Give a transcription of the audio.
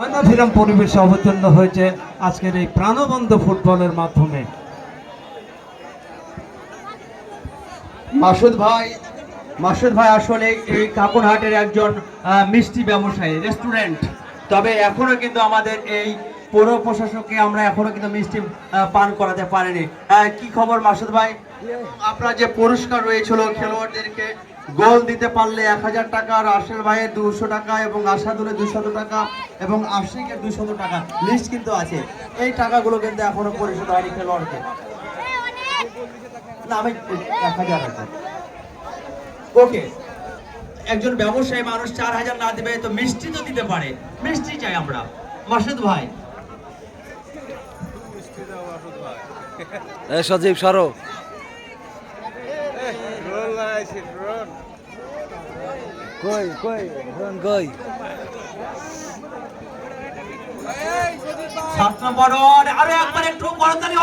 ময়নাভিরাম পরিবেশে অবতীর্ণ হয়েছে আজকের এই প্রাণবন্ত ফুটবলের মাধ্যমে। মাসুদ ভাই আসলে এই কাকুরহাটের একজন মিষ্টি ব্যবসায়ী, রেস্টুরেন্ট। তবে এখনো কিন্তু আমাদের এই পৌর প্রশাসককে আমরা এখনো কিন্তু মিষ্টি পান করাতে পারিনি। কি খবর মাসুদ ভাই? আপনার যে পুরস্কার রয়েছিল খেলোয়াড়দেরকে গোল দিতে পারলে 1000 টাকা, রাসেল ভাইয়ের 200 টাকা এবং আসাদুলের 200 টাকা এবং আশিকের 200 টাকা লিস্ট কিন্তু আছে। এই টাকাগুলো কিন্তু এখনো পরিশোধ হয়নি খেলোয়াড়কে। না, আমি 1000 টাকা। ওকে, একজন ব্যবসায়ী মানুষ 4000 না দেবে তো মিষ্টি তো দিতে পারে, মিষ্টি চাই আমরা। মাসুদ ভাই, সজীব সরো কই কই কই 7 নম্বর, আরো একবার একটু করতালি